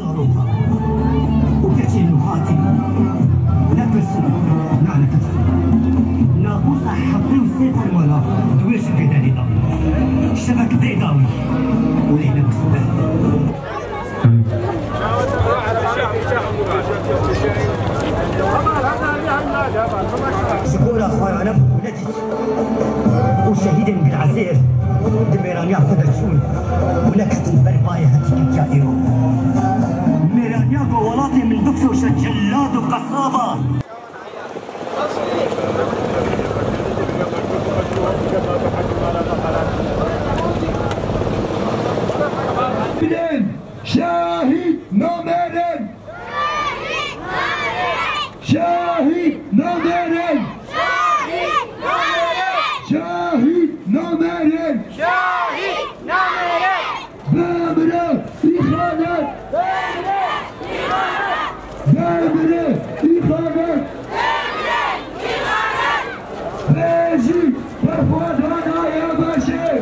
صاروخا وكاتي المخاطي لا ترسل لا ترسل ناقوس حبي وسيطر ولا دويش كذلك شبك بيضاوي ولينا بسبب شكورا اخويا انا ولدي وشهيدا بالعزير دميرانيا فدرسون ولا كتب برباية هاتيك جائرو ميرانيا قولاتي من دكتور جلاد وقصابة شاهد نومرن شاهد نومرن شاهد نومرن شاهد نومرن بامره إخانت بامره إخانت بيجي برفادانا يا باشر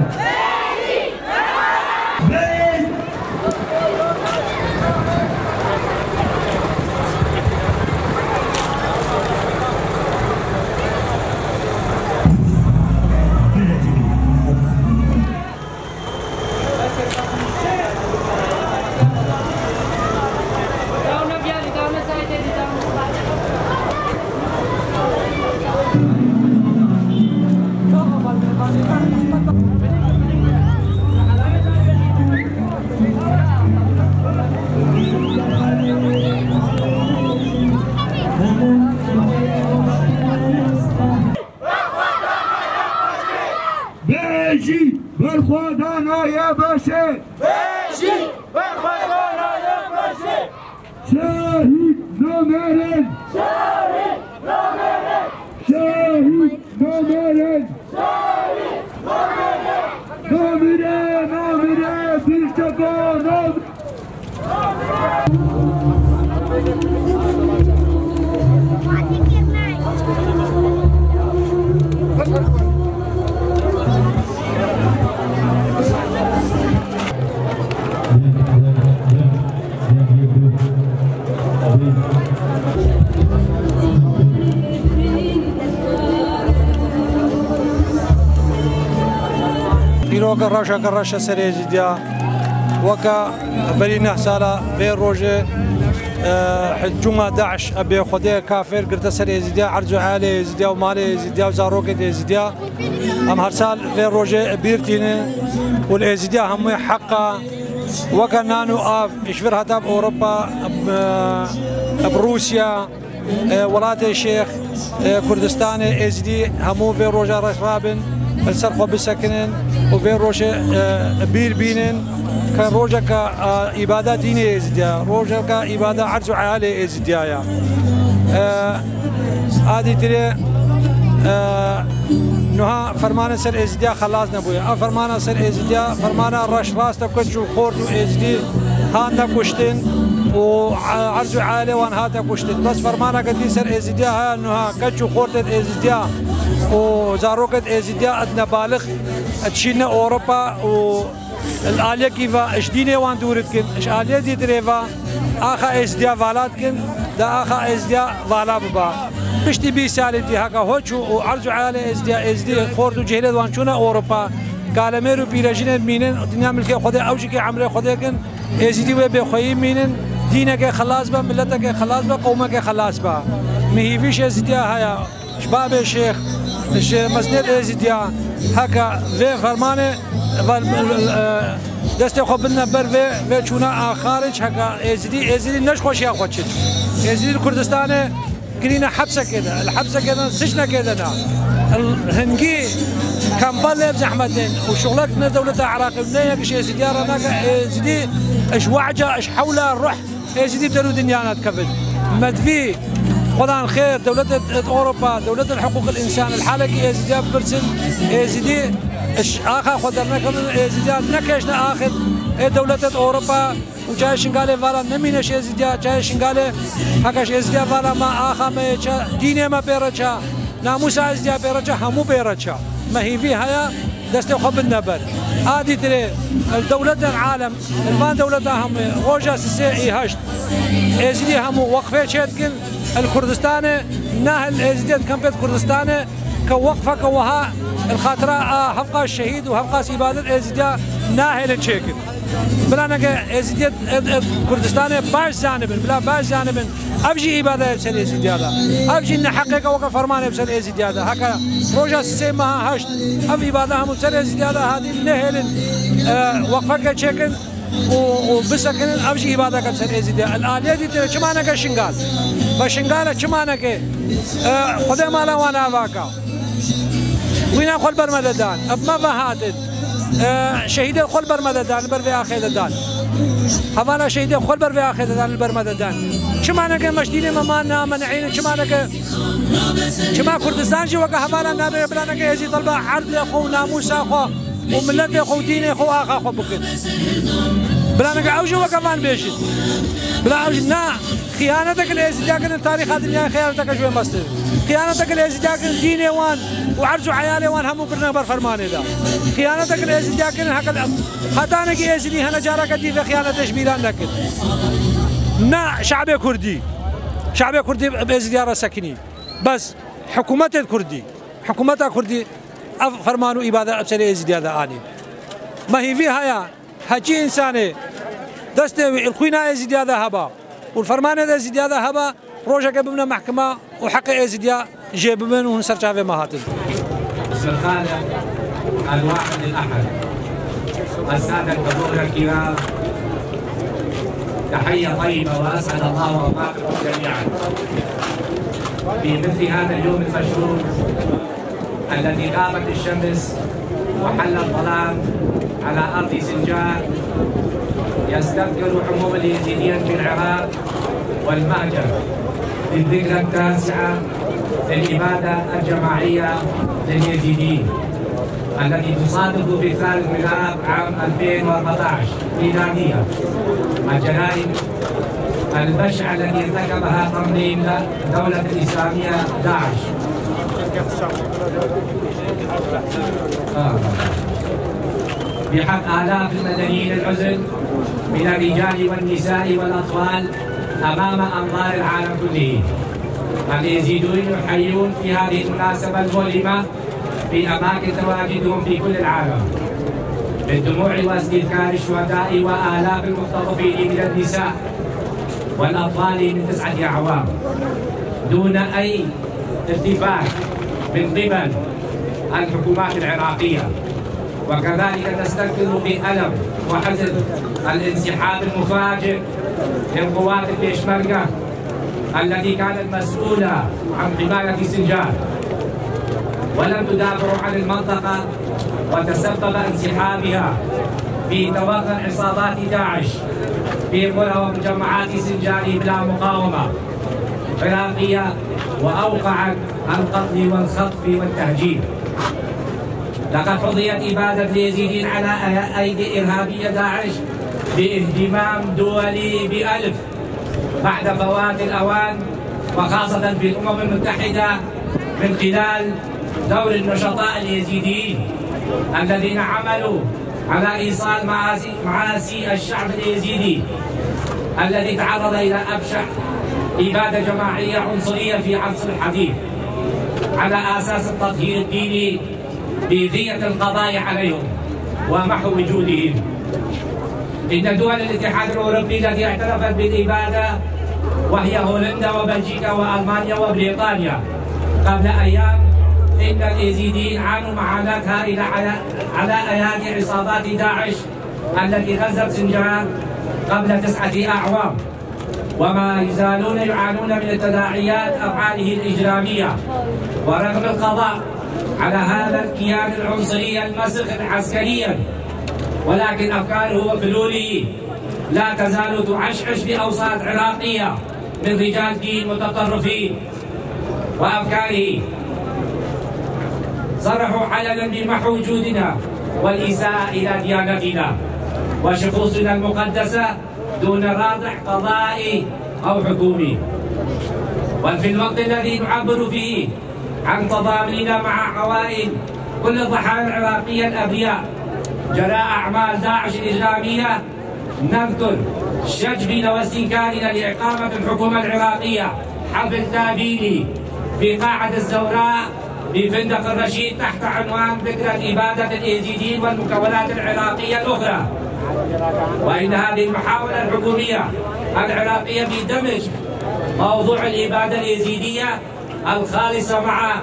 بيجي بالخدانا يا باشا بيجي بالخدانا يا باشا شاهد نومرن شاهد نومرن شاهد نومرن نومرن نومرن بالجبار پیرۆکە ڕەشەکە ڕەشە سەرێزی دیا وەکە بەرینە ساڵە بێ ڕۆژێ حجومە داعش ئەبێ خودەیە کافر گرتە سەرێزی دیا عەرز و عالێ ئێزیدیا و مالێ ئێزیدیا و زارۆکێ ئێزیدیا ئەم هەر ساڵ بێ ڕۆژێ بیرتینێ و ئێزیدیا هەمووی حەقا وەکە نان و ئاف ئیشور هەتا ئەوروپا بروسیا وڵاتی شێخ کوردستانی ئێزیدی هەموو بێ ڕۆژە ڕێکخرابن السر خو بسكنن وفي روجة بير بينن كان روجة كعبادة دينية إزديا روجة كعبادة عرض عالي إزديا يا هذه ترى نها فرمان سر إزديا خلاص نبويا فرمان سر إزديا فرمان رش راس تكشوا خورد إزدي هانا كشتن وعرض عالي وان هاتا كشتن بس فرمانا قدي سر إزديا ها نها كشوا خورد إزديا وزاروكة إزديا أدنى بالغ تشينا أوروبا والآلية كيفا إشديني وان دورتكن إش آلية دي تريفا آخا إزديا فالاتكن دا آخا إزديا فالا ببا بشتي بي سالي دي هكا هوچو وعرضو عالي إزديا خوردو جهلت وان شونا أوروبا كالميرو بيرجين مينن دنيا ملكي خده أوجي كي عمري خده كن إزدي وبيخوي مينن دينك خلاص با ملتك خلاص با قومك خلاص با مهيفيش إزديا هيا شباب الشيخ مسند إزديا هكا في فرمانه دست خو بدنا بر في چونا خارج هكا إزدي نش خوش يا خوش إزدي كردستان كلينا حبسه كده الحبسه كده سجنه كده الهنجي كان بالب زحمتين وشغلتنا دولة العراق بنية كشي إزدي رانا إزدي إيش وعجة إيش حولها الروح إزدي بتلو دنيانا تكفد مدفي خدان خير دولة أوروبا دولة الحقوق الإنسان الحالة إزدي برسن إزدي إيش آخر خدرنا كمان إزدي نكشنا آخر دولة أوروبا وجاي شنقالي فالا نمينش إزدي جاي شنقالي هكاش إزدي فالا ما آخر ما ديني ما بيرجع ناموس إزدي بيرجع همو بيرجع ما هي فيها دست خب النبر هذه ترى الدولة العالم المان دولتها هم روجا سي هشت ازدي هم وقفة شدكن الكردستان ناهل ازدي كمبيت كردستان كوقفة كوها الخاطرة حفقة الشهيد وحفقة إبادة ازدي ناهل تشيكن بلا نجا ازدي كردستان باش جانبن بلا باش جانبن أبجي إبادة بسال ازدي هذا أبجي نحقق وقف فرمان بسال ازدي هذا هكا روجا سي ما هشت أب إبادة هم بسال ازدي هذا هذه ناهل وقفة تشيكن وبسكن أبجي إبادة كبسال ازدي الآلية دي ترى كم أنا كشنغال بشنغال كم أنا ك خذ مالا وانا باكا وين أخل برمددان أب ما بهاتد شهيد أخل برمددان برفي آخددان هوانا شهيد أخل برفي آخددان برمددان كم أنا كمشتين ممانا منعين كم أنا ك كم كردستان جو وكا هوانا نادر بلانا كهزي طلبة عرض أخو ناموس أخو وملت أخو دين أخو آخا أخو بكت بلانا كأوجو وكمان بيشت بلا أوجو نا خيانتك الازدياء كن تاريخ الدنيا خيانتك شوي مستر خيانتك الازدياء كن ديني وان وعرجوا عيالي وان هم برنا برفرماني دا خيانتك الازدياء كن هكذا خطانك ازدي هنا جارك دي في خيانة تشبيلان لكن نا شعب كردي بازدياء سكني بس حكومة الكردي فرمانو إبادة أبسلي ازدياء دا آني ما هي فيها يا حجي إنساني دست الخوينا ازدياء دا هبا والفرمان هذا زيادة هبا روجا قبلنا محكمة وحق ازدياء جيب من ونسر شافي مهاتن. الخالق الواحد الأحد السادة الحضور الكرام تحية طيبة وأسعد الله أوقاتكم جميعا في مثل هذا اليوم المشهور الذي غابت الشمس وحل الظلام على أرض سنجار يستذكر حموم اليزيديين في العراق والمهجر للذكرى التاسعة للإبادة الجماعية لليزيديين التي تصادف في الثالث من آب عام 2014 ميلادية الجرائم البشعة التي ارتكبها تنظيم الدولة الإسلامية داعش بحق آلاف المدنيين العزل من الرجال والنساء والأطفال أمام أنظار العالم كله. اليزيديون يحيون في هذه المناسبة المؤلمة في أماكن تواجدهم في كل العالم بالدموع واستذكار الشهداء وآلاف المختطفين من النساء والأطفال من 9 أعوام دون أي التفات من قبل الحكومات العراقية. وكذلك نستذكر بألم وحزن الانسحاب المفاجئ من قوات البيشمركة التي كانت مسؤولة عن حماية سنجار ولم تدافع عن المنطقة وتسبب انسحابها في توغل عصابات داعش في قرى ومجمعات سنجار بلا مقاومة عراقية وأوقعت القتل والخطف والتهجير. لقد حظيت إبادة اليزيديين على أيدي إرهابية داعش باهتمام دولي بألف بعد فوات الأوان وخاصة في الأمم المتحدة من خلال دور النشطاء اليزيديين الذين عملوا على إيصال معاسي الشعب اليزيدي الذي تعرض إلى أبشع إبادة جماعية عنصرية في عصر الحديث على أساس التطهير الديني بنية القضاء عليهم ومحو وجودهم. إن دول الاتحاد الأوروبي التي اعترفت بالإبادة وهي هولندا وبلجيكا وألمانيا وبريطانيا قبل أيام إن اليزيديين عانوا معاناة هائلة على أيادي عصابات داعش التي غزت سنجار قبل 9 أعوام وما يزالون يعانون من التداعيات أفعاله الإجرامية. ورغم القضاء على هذا الكيان العنصري المسخ عسكريا ولكن أفكاره وفلوله لا تزال تعشعش في أوساط عراقية من رجال دين متطرفين وأفكاره صرحوا علنا بمحو وجودنا والإساءة إلى ديانتنا وشخوصنا المقدسة دون رادع قضائي أو حكومي. وفي الوقت الذي نعبر فيه عن تضامننا مع عوائل كل الضحايا العراقية الأبرياء جراء أعمال داعش الإجرامية، نذكر شجبنا واستنكارنا لإقامة الحكومة العراقية حفل تابيني في قاعة الزوراء بفندق الرشيد تحت عنوان ذكرى إبادة الإيزيديين والمكونات العراقية الأخرى. وإن هذه المحاولة الحكومية العراقية في دمج موضوع الإبادة الإيزيدية الخالصة مع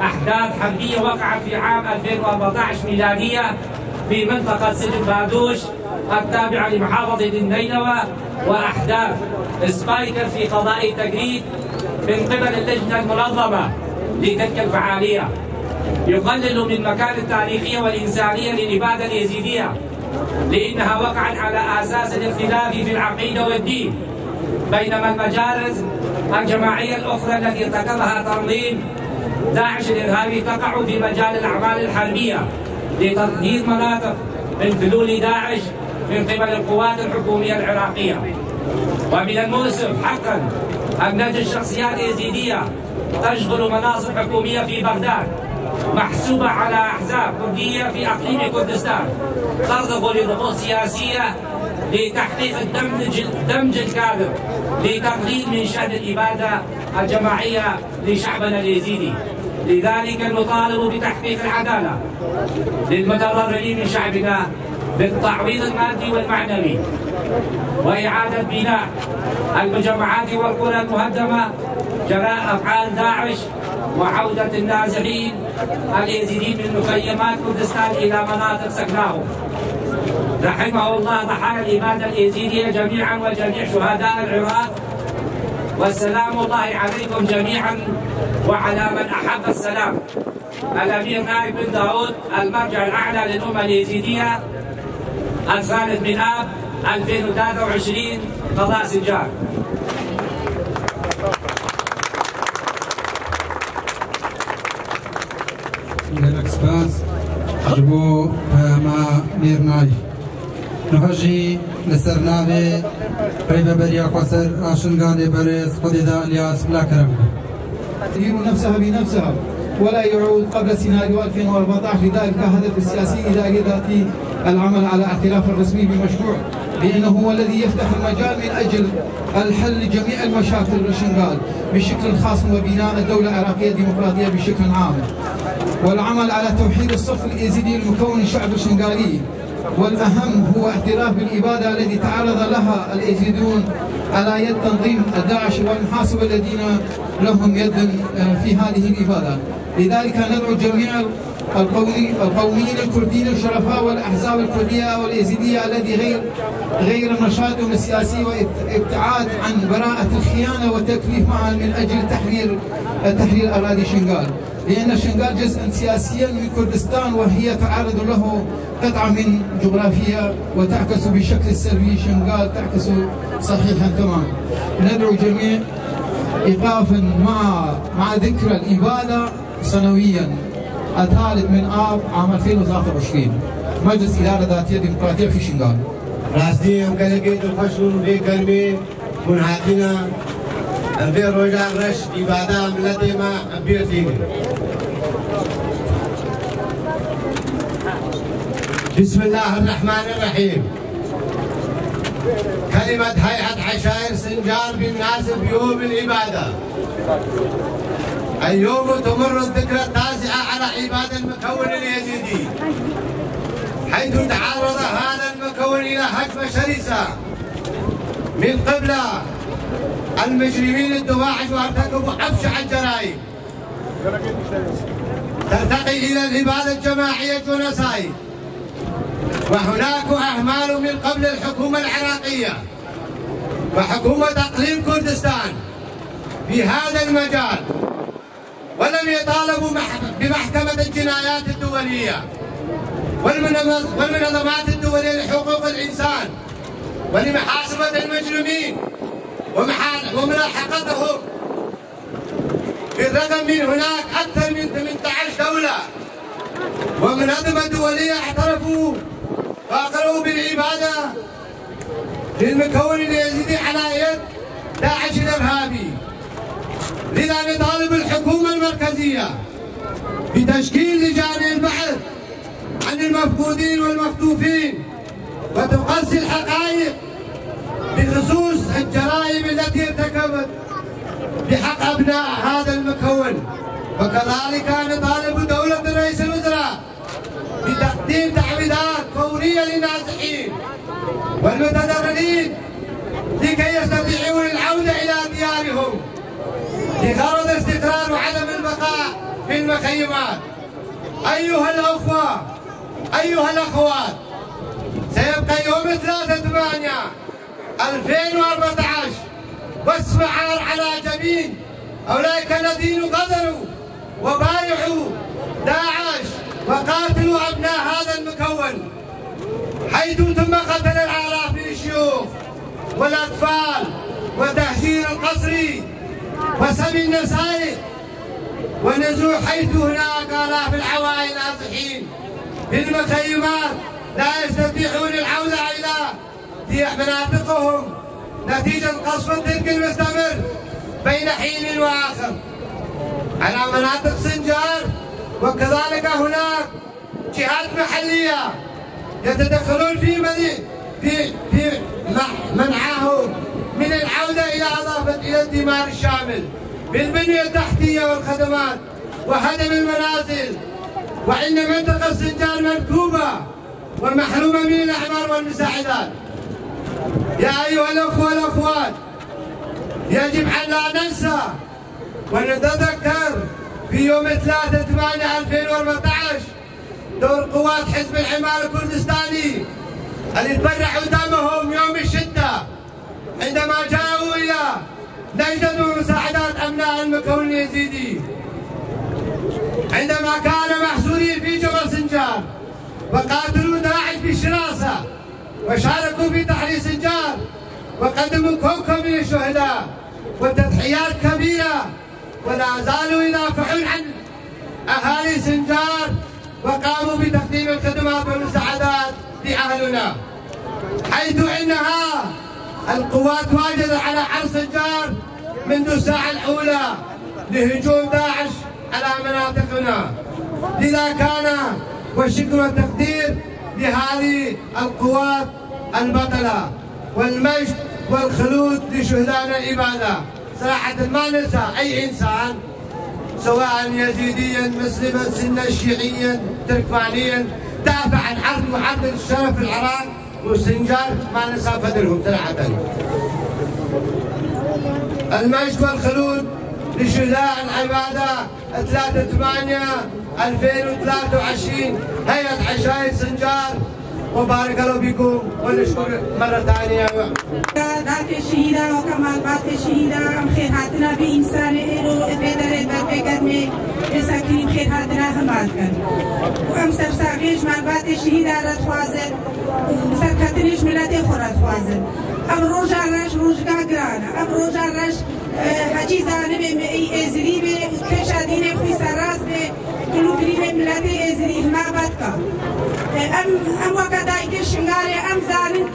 أحداث حربية وقعت في عام 2014 ميلادية في منطقة سجن بادوش التابعة لمحافظة النينوى، وأحداث سبايكر في قضاء تجريد من قبل اللجنة المنظمة لتلك الفعالية، يقلل من مكان التاريخية والإنسانية للإبادة اليزيدية، لأنها وقعت على أساس الاختلاف في العقيدة والدين، بينما المجالس الجماعية الأخرى التي ارتكبها تنظيم داعش الإرهابي تقع في مجال الأعمال الحربية لتطهير مناطق من فلول داعش من قبل القوات الحكومية العراقية. ومن المؤسف حقا أن نجد شخصيات يزيدية تشغل مناصب حكومية في بغداد محسوبة على أحزاب كردية في أقليم كردستان ترغب لضغوط سياسية لتحقيق الدمج الكاذب لتقليل من شأن الإبادة الجماعية لشعبنا اليزيدي. لذلك نطالب بتحقيق العدالة للمتضررين من شعبنا بالتعويض المادي والمعنوي، وإعادة بناء المجمعات والقرى المهدمة جراء أفعال داعش، وعودة النازحين اليزيديين من مخيمات كردستان إلى مناطق سكناهم. رحمه الله ضحايا الإبادة اليزيدية جميعا وجميع شهداء العراق، والسلام الله عليكم جميعا وعلى من أحب السلام. الأمير نايف بن داود، المرجع الأعلى للأمة اليزيدية، 3 آب 2023، قضاء سجان. لك سپاس جبو ما میر نايف نهجي لسرناوي قريبا بريا قصر آشنغان بريس قديدا الياس بلا كرم تدير نفسها بنفسها ولا يعود قبل سيناريو 2014. لذلك هدف السياسي إلى ذاتي العمل على اعتراف الرسمي بمشروع، لأنه هو الذي يفتح المجال من أجل الحل لجميع المشاكل الشنغال بشكل خاص وبناء الدولة العراقية الديمقراطية بشكل عام، والعمل على توحيد الصف اليزيدي المكون الشعب الشنغالي. والأهم هو اعتراف بالإبادة التي تعرض لها اليزيديون على يد تنظيم داعش والمحاسبة الذين لهم يد في هذه الإبادة. لذلك ندعو جميع القوميين الكرديين الشرفاء والأحزاب الكردية واليزيدية الذي غير نشاطهم السياسي وابتعاد عن براءة الخيانة والتكليف معا من أجل تحرير أراضي شنغال، لأن شنغال جزء سياسيا من كردستان وهي تعرض له قطعة من جغرافيا وتعكس بشكل سلبي. شنغال تعكس صحيحا تماما. ندعو جميع إيقافا مع ذكرى الإبادة سنويا 3 آب عام 2023 مجلس إدارة ذاتية ديمقراطية في شنغال. راستی هم کلی که تو خوشون به گرمی منحطنا به روزان رش عبادة ملت ما بیرتیم. بسم الله الرحمن الرحيم. كلمة هيئة عشائر سنجار بمناسبة يوم العبادة. اليوم تمر الذكرى 9 على عبادة المكون اليزيدي، حيث تعرض هذا المكون إلى هجمة شرسة من قبل المجرمين الدواعش وارتكبوا أبشع الجرائم ترتقي إلى الإبادة الجماعية جنسايد. وهناك أعمال من قبل الحكومة العراقية وحكومة إقليم كردستان في هذا المجال، ولم يطالبوا بمحكمة الجنايات الدولية والمنظمات الدولية لحقوق الإنسان ولمحاسبة المجرمين وملاحقتهم. بالرغم من هناك أكثر من 18 دولة ومنظمة دولية اعترفوا وأقروا بالعبادة للمكون اليزيدي على يد داعش الإرهابي. لذا نطالب الحكومة المركزية بتشكيل لجان البحث عن المفقودين والمخطوفين وتقصي الحقائق بخصوص الجرائم التي ارتكبت بحق أبناء هذا المكون. وكذلك نطالب دولة رئيس الوزراء بتقديم تعويضات فورية للنازحين والمتضررين لكي يستطيعون العودة إلى ديارهم لغرض استقرار وعدم البقاء في المخيمات. أيها الأخوة أيها الأخوات، سيبقى يوم 3/8/2014 وصف عار على جبين أولئك الذين غدروا وبايعوا داعش وقاتلوا أبناء هذا المكون، حيث تم قتل الآلاف من الشيوخ والأطفال وتهجير القسري وسبي النسائي ونزوح، حيث هناك آلاف العوائل نازحين في المخيمات لا يستطيعون العودة إلى مناطقهم نتيجة قصف الترك المستمر بين حين وآخر على مناطق سنجار. وكذلك هناك جهات محلية يتدخلون في منعهم من العودة إلى الدمار الشامل بالبنية التحتية والخدمات وهدم المنازل، وإن منطقة سنجار منكوبة ومحرومة من الأعمار والمساعدات. يا أيها الأخوة والأخوات، يجب أن لا ننسى ونتذكر في يوم 3/8/2014 دور قوات حزب العمال الكردستاني اللي تبرعوا دمهم يوم الشدة عندما جاءوا إلى نجدة ومساعدات أبناء المكون اليزيدي، عندما كانوا محصورين في جبل سنجار وقاتلوا داعش بشراسة وشاركوا في تحرير سنجار وقدموا كوكب من الشهداء والتضحيات كبيرة، ولا زالوا يدافعون عن أهالي سنجار وقاموا بتقديم الخدمات والمساعدات لأهلنا، حيث إنها القوات واجدت على حرب سنجار منذ الساعة الأولى لهجوم داعش على مناطقنا. لذا كان والشكر والتقدير لهذه القوات البطلة والمجد والخلود لشهدائنا الإبادة. صراحة ما ننسى أي إنسان سواء يزيديا مسلما سنا شيعيا تركمانيا دافع عن عرض وعرض الشرف في العراق والسنجار، ما ننسى فدرهم صراحة. المجد والخلود لشهداء العبادة 3/8/2023 هيئة عشائر سنجار، وبارك الله بكم ونشكر مرة ثانية. ذات الشهيدة وكمال بات الشهيدة أم خير هاتنا بإنسان إيرو بدر بربكرمي بسكين خير هاتنا همال كن وأم سرساقيش مال بات الشهيدة رتوازن سركتنيش ملتي خورت خوازن أم روجا رش روجا گرانا أم روجا رش حجي زانب مئي إزري بي كشادين خوي سراس بي كلو بريم ملتي إزري هما باتكا أم وقتاي كشنغاري أم زانن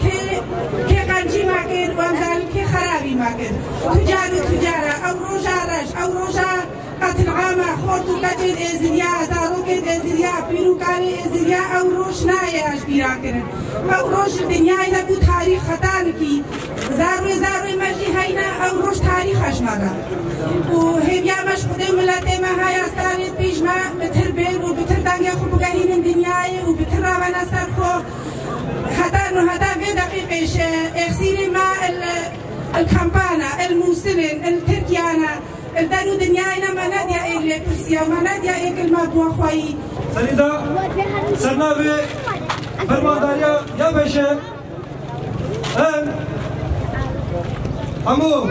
كي قنجي ماكر وأم زانن كي خرابي ماكر تجارة أو روجا رش أو روجا قتل عامة خورتو كجد إزريا زارو كد إزريا بيرو كاري إزريا أو روش نايا أشبيرا كرن أو روش الدنيا إذا بو تاريخ خطان كي زاروي مجي هينا أو روش تاريخ أشمارا وهبيا مش خده ملاتي ما هاي أستاني بيش ما بتر بير وبتر دانجا خو بقاهين الدنيا وبتر رابنا سرخو حتى في دقيقة اخسيري ما الكامبانا الموسلين التركيانا الدانو دنيانا ما ناديا إيه برسيا وما ناديا إيه كلمات وخوي سيدة سرنابي فرمانداريا يا باشا همو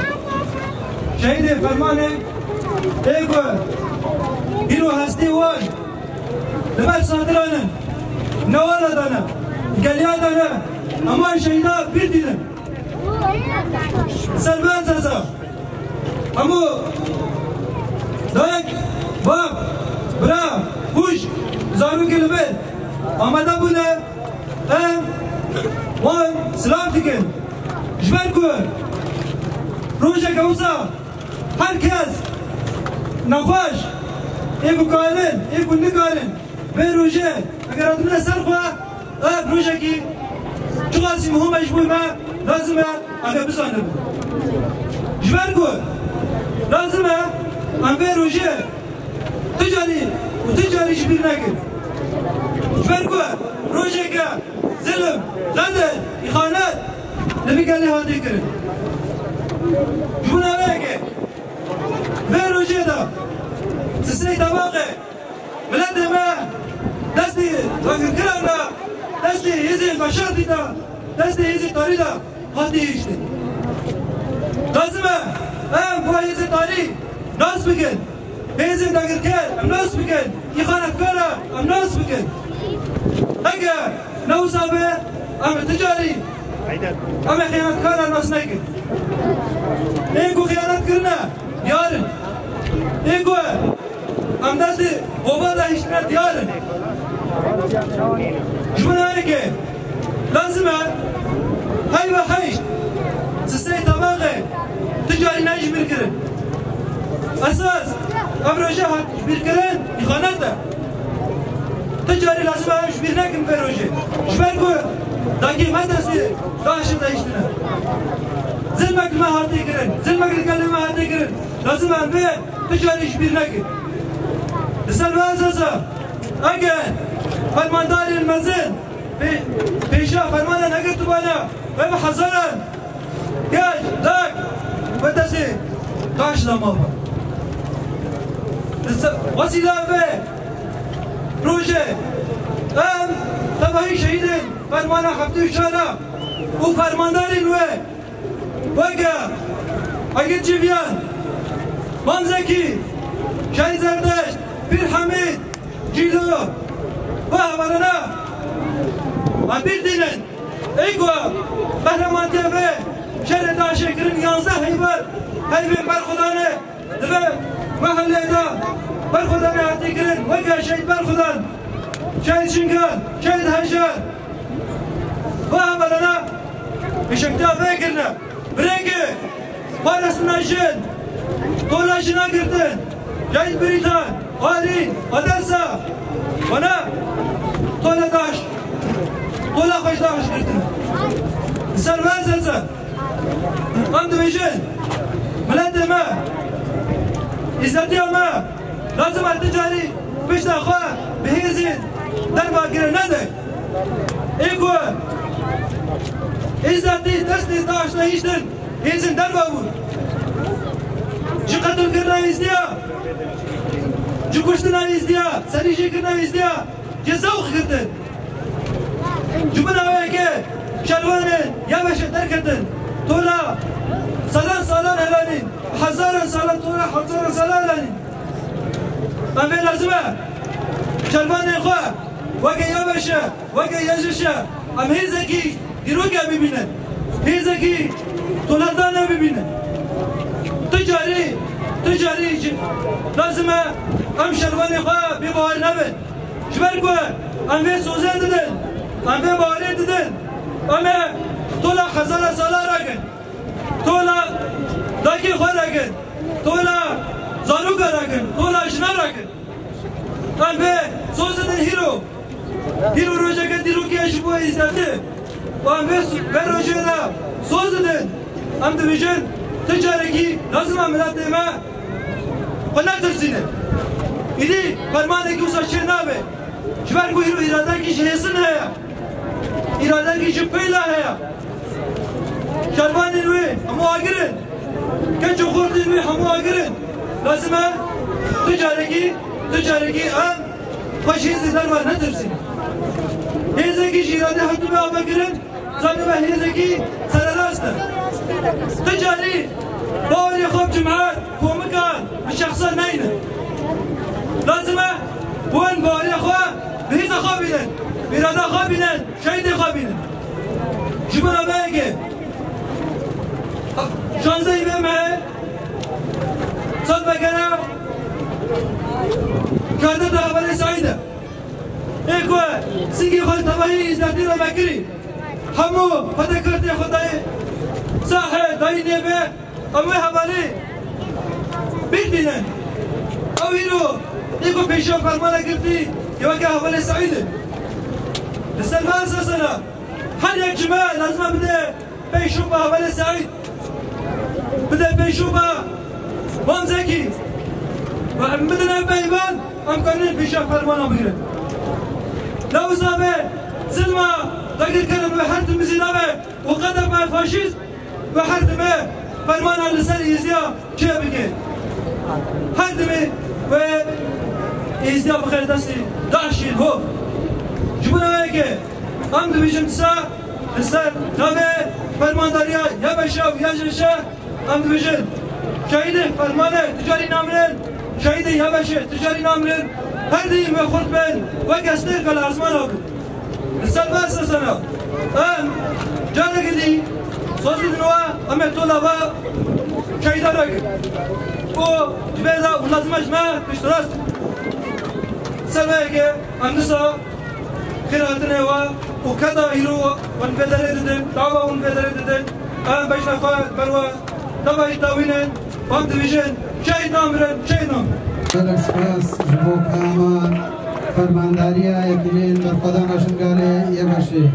شهيد فرمانه ايكو بيرو هستي وان لما صادرانا نوالا دانا قليا دانا اما شهيدا بيردنا سلمان زازا همو دايك باب برا خوش زارو كلمات آمده بوده وان سلام تکن جبر کن روژه کوسا هر کس نخواش ایگو کارن ایگو نکارن به روژه اگر ادمنا سرخوا بروجكي تقاسي مهم اجبوي ما لازم اگر بسانه جبركو لازم ام بروجه تجاري شبير ناكل جبركو روجك ظلم غدر إخانات نبي قال لي هذه كرن جبنا بيك بروجه ده تسري طباقه بلاد ما دستي وقت كلامنا دستي يزي مشاطي ده دستي يزي طريقة هذه يشتي لازم كويس طريق ناس بكن بيزن داخل كان ام ناس بكن يخانق كلا ام ناس بكن اجا لو صابه ام تجاري ام خيانات كلا ناس نيكن ايكو خيانات كرنا ديارن ايكو ام دستي وبالا هشنا ديارن جمنا هيك لازم هاي بحيش تستي طباقه تجاري ناجي بالكرن اساس ابروجه بالكرن يخانته تجاري لازم امش بيناكم بروجه شبركو داكي ما تسي داش دايشنا زلمك ما هاتي كرن زلمك الكلمه ما هاتي كرن لازم ام تجاري بيناكم السلوازه اجن فرماندار المنزل بيشا فرمانا نقرت بانا وما حزرا جاج داك ودسي داش لما وسيلة به روجه ام تبعي شهيدين فرمانا حفتو شارع وفرماندار الوه وقا اجد جبيان مامزكي شاي زردش بير حميد جيلو وهبرنا عبير دينن ايقوا بهرمان تيبه شهر داشكرين يانزه هيبر هيبر برخدانه دبه محله دا برخدانه هاتيكرين وقا شهيد برخدان شهيد شنگان شهيد هجار وهبرنا بشكتا بيكرنا بريكي بارسنا جن طولا جنا قردن جايد بريتان قارين ودرسا وانا طولا داش طولا خوش داش قردن سرمان زلزل ام دميجن ملد ما عزتي ما لازم التجاري بيش اخوة بهيزين دربا قرنادك ايكو عزتي دستي داش نهيشتن هيزين دربا بود جو قتل کرنا ازدیا جو کشتنا ازدیا سریجی کرنا ازدیا جو زوخ کردن جو بناوه که شلوانه یا بشه در کردن تولا سالان هلانین هزاران سالان تولا هزاران سالان هلانین من به لازمه شلوانه خواه وگه یا بشه وگه یجشه ام هیزکی دیروگه ببینن هیزکی تولدانه ببینن تجاري لازم ام شلواني خوا ببار نبن شبركو ام بي سوزن ددن ام بي باري ددن ام تولا خزانة سالا راكن تولا داكي خوا راكن تولا زاروكا راكن تولا اشنا راكن ام بي سوزن هيرو روجا كديرو كي اشبو ازدادي وام بي روجا سوزن ام دبيجن تجاري لازم عملات ما فلا ترسينه إذا فرمانه كوسا شنابه شبار كو إرادة كي شهسن هيا إرادة كي شبيلا هيا شربان الوي همو آگرن كنجو خورد الوي همو آگرن لازم تجاري ام فشيز دربار نترسينه هيزه كي إرادة حتى ما آگرن زانبه هيزه كي سرراسته تجاري باوري خوب جمعات كومكان بشخصا نينه لازمه وين باوري خواه بهيزة خوابينن بإرادة خوابينن شهيد خوابينن جبنا باقي شانزي بمه صد بكنا كادر دهبالي سعيدة ايكو سيكي خل تباهي ازدادي بكري همو فتكرتي خداي صاحب داي نيبه امي حوالي بيتنا او يرو ايكو بيشو فرمانا قلتي يوكا حوالي سعيد لسلمان سنة هر یک جمعه لازم بده پیشوبه ولی سعید بده پیشوبه وام زکی و بدنا بيبان امكانين في شهر فرمان امير لو زابه زلمه تقدر كلام بحرد المزينابه وقدم مع الفاشيست بحرد ما فرمان على لسان يزيا شابكه هردمي و يزيا بخير دستي داعشين هو جبنا هيك ام دبيجن تسا لسان نابه فرمان داريا يا باشا ويا جيشا ام دبيجن شهيد فرمانه تجاري نامرين شهيد يا باشا تجاري نامرين هردي ما خرط بين وقستير قال ازمان اكل السلمان سنه ام جانا قدي صوت دنوا ام طلبه شهيد راجل او جبيزا ولازمش ما بيشتراست سلمك ام نسا خيراتنا وكذا يرو ونبدل دعوه ونبدل ام بيشنا خالد بروا دعوه يتاوينن وام ديفيجن شهيد نامرن شهيد نام سپاس جبو کامان فرمانداریا یکلین در خدا نشنگاله یه باشه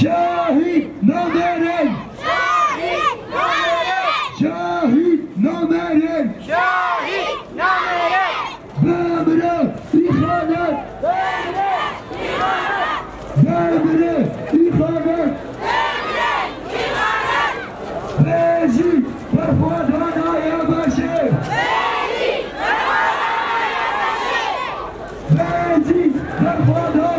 شاهد نامرن شاهد نامرن بامره ایخانت بامره ایخانت بیجی برخوادانای باشه بیجی برخوادانای